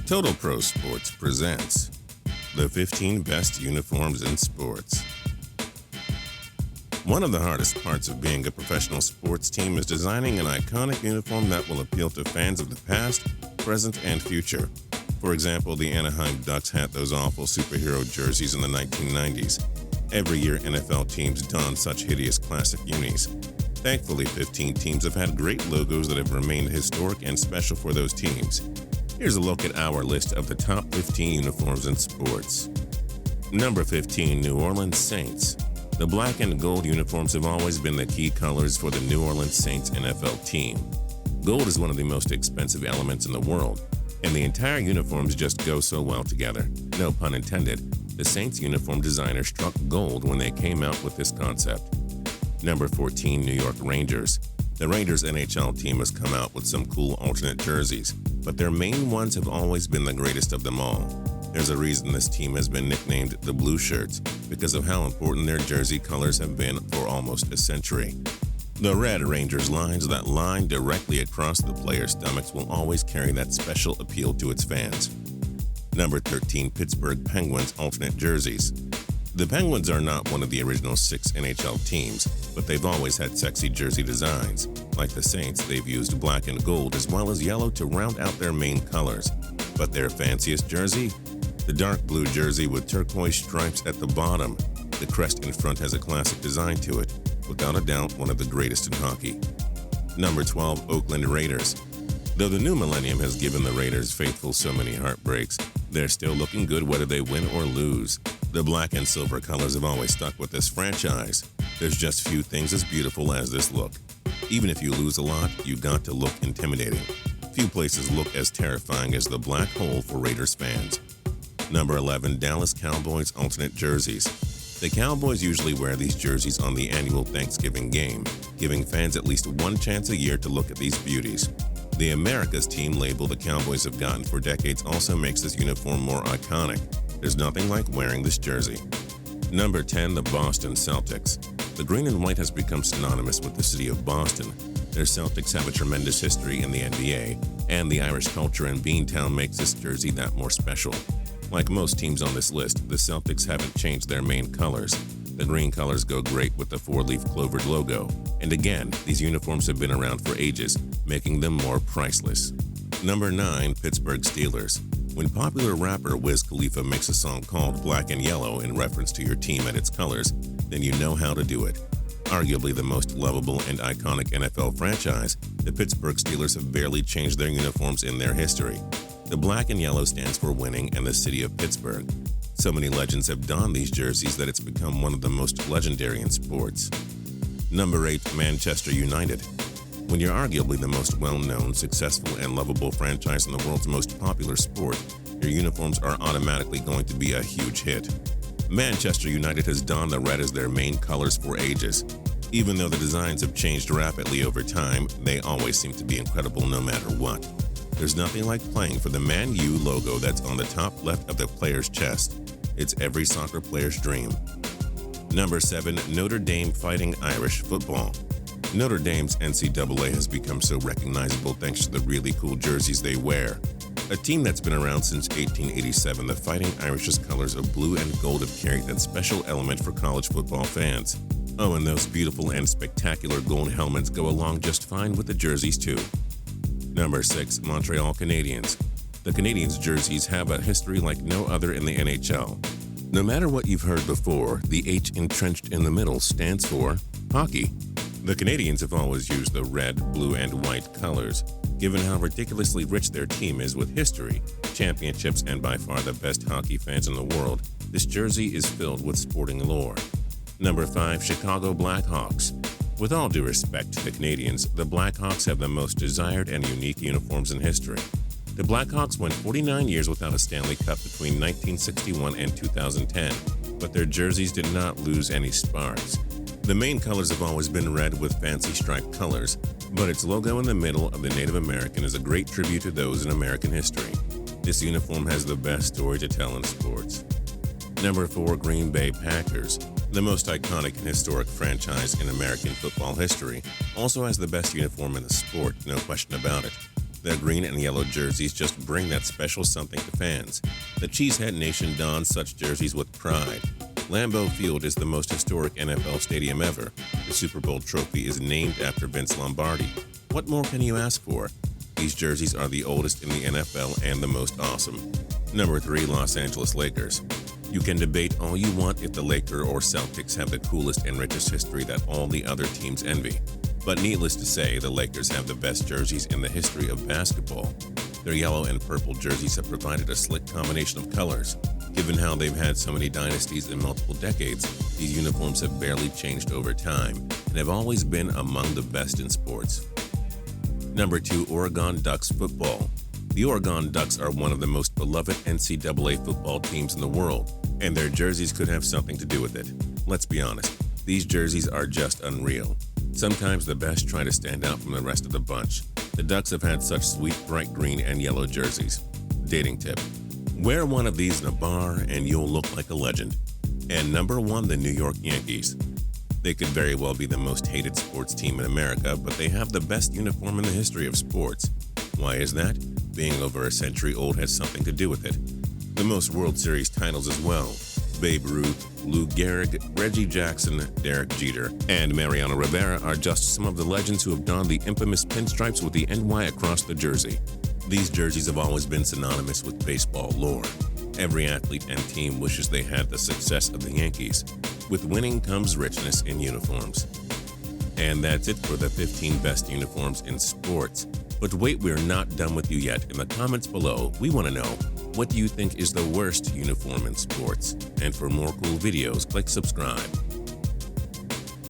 Total Pro Sports presents the 15 best uniforms in sports. One of the hardest parts of being a professional sports team is designing an iconic uniform that will appeal to fans of the past, present, and future. For example, the Anaheim Ducks had those awful superhero jerseys in the 1990s. Every year, NFL teams don such hideous classic unis. Thankfully, 15 teams have had great logos that have remained historic and special for those teams. Here's a look at our list of the top 15 uniforms in sports. Number 15, New Orleans Saints. The black and gold uniforms have always been the key colors for the New Orleans Saints NFL team. Gold is one of the most expensive elements in the world, and the entire uniforms just go so well together. No pun intended. The Saints uniform designer struck gold when they came out with this concept. Number 14, New York Rangers. The Rangers NHL team has come out with some cool alternate jerseys, but their main ones have always been the greatest of them all. There's a reason this team has been nicknamed the Blue Shirts, because of how important their jersey colors have been for almost a century. The red Rangers lines that line directly across the players' stomachs will always carry that special appeal to its fans. Number 13, Pittsburgh Penguins alternate jerseys. The Penguins are not one of the original 6 NHL teams, but they've always had sexy jersey designs. Like the Saints, they've used black and gold as well as yellow to round out their main colors. But their fanciest jersey? The dark blue jersey with turquoise stripes at the bottom. The crest in front has a classic design to it. Without a doubt, one of the greatest in hockey. Number 12, Oakland Raiders. Though the new millennium has given the Raiders faithful so many heartbreaks, they're still looking good whether they win or lose. The black and silver colors have always stuck with this franchise. There's just few things as beautiful as this look. Even if you lose a lot, you got to look intimidating. Few places look as terrifying as the black hole for Raiders fans. Number 11, Dallas Cowboys alternate jerseys. The Cowboys usually wear these jerseys on the annual Thanksgiving game, giving fans at least one chance a year to look at these beauties. The America's team label the Cowboys have gotten for decades also makes this uniform more iconic. There's nothing like wearing this jersey. Number 10, the Boston Celtics. The green and white has become synonymous with the city of Boston. Their Celtics have a tremendous history in the NBA, and the Irish culture in Beantown makes this jersey that more special. Like most teams on this list, the Celtics haven't changed their main colors. The green colors go great with the 4-leaf clovered logo. And again, these uniforms have been around for ages, making them more priceless. Number 9, Pittsburgh Steelers. When popular rapper Wiz Khalifa makes a song called Black and Yellow in reference to your team and its colors, then you know how to do it. Arguably the most lovable and iconic NFL franchise, the Pittsburgh Steelers have barely changed their uniforms in their history. The black and yellow stands for winning and the city of Pittsburgh. So many legends have donned these jerseys that it's become one of the most legendary in sports. Number 8, Manchester United. When you're arguably the most well-known, successful, and lovable franchise in the world's most popular sport, your uniforms are automatically going to be a huge hit. Manchester United has donned the red as their main colors for ages. Even though the designs have changed rapidly over time, they always seem to be incredible no matter what. There's nothing like playing for the Man U logo that's on the top left of the player's chest. It's every soccer player's dream. Number 7, Notre Dame Fighting Irish Football. Notre Dame's NCAA has become so recognizable thanks to the really cool jerseys they wear. A team that's been around since 1887, the Fighting Irish's colors of blue and gold have carried that special element for college football fans. Oh, and those beautiful and spectacular gold helmets go along just fine with the jerseys too. Number 6, Montreal Canadiens. The Canadiens' jerseys have a history like no other in the NHL. No matter what you've heard before, the H entrenched in the middle stands for hockey. The Canadiens have always used the red, blue, and white colors. Given how ridiculously rich their team is with history, championships, and by far the best hockey fans in the world, this jersey is filled with sporting lore. Number 5, Chicago Blackhawks. With all due respect to the Canadiens, the Blackhawks have the most desired and unique uniforms in history. The Blackhawks went 49 years without a Stanley Cup between 1961 and 2010, but their jerseys did not lose any sparks. The main colors have always been red with fancy striped colors, but its logo in the middle of the Native American is a great tribute to those in American history. This uniform has the best story to tell in sports. Number 4, Green Bay Packers. The most iconic and historic franchise in American football history, also has the best uniform in the sport, no question about it. Their green and yellow jerseys just bring that special something to fans. The Cheesehead Nation dons such jerseys with pride. Lambeau Field is the most historic NFL stadium ever. The Super Bowl trophy is named after Vince Lombardi. What more can you ask for? These jerseys are the oldest in the NFL and the most awesome. Number 3, Los Angeles Lakers. You can debate all you want if the Lakers or Celtics have the coolest and richest history that all the other teams envy. But needless to say, the Lakers have the best jerseys in the history of basketball. Their yellow and purple jerseys have provided a slick combination of colors. Given how they've had so many dynasties in multiple decades, these uniforms have barely changed over time and have always been among the best in sports. Number 2, Oregon Ducks football. The Oregon Ducks are one of the most beloved NCAA football teams in the world, and their jerseys could have something to do with it. Let's be honest, these jerseys are just unreal. Sometimes the best try to stand out from the rest of the bunch. The Ducks have had such sweet bright green and yellow jerseys. Dating tip: wear one of these in a bar and you'll look like a legend. And number 1, the New York Yankees. They could very well be the most hated sports team in America, but they have the best uniform in the history of sports. Why is that? Being over a century old has something to do with it. The most World Series titles as well. Babe Ruth, Lou Gehrig, Reggie Jackson, Derek Jeter, and Mariano Rivera are just some of the legends who have donned the infamous pinstripes with the NY across the jersey. These jerseys have always been synonymous with baseball lore. Every athlete and team wishes they had the success of the Yankees. With winning comes richness in uniforms. And that's it for the 15 best uniforms in sports. But wait, we're not done with you yet. In the comments below, we want to know, what do you think is the worst uniform in sports? And for more cool videos, click subscribe.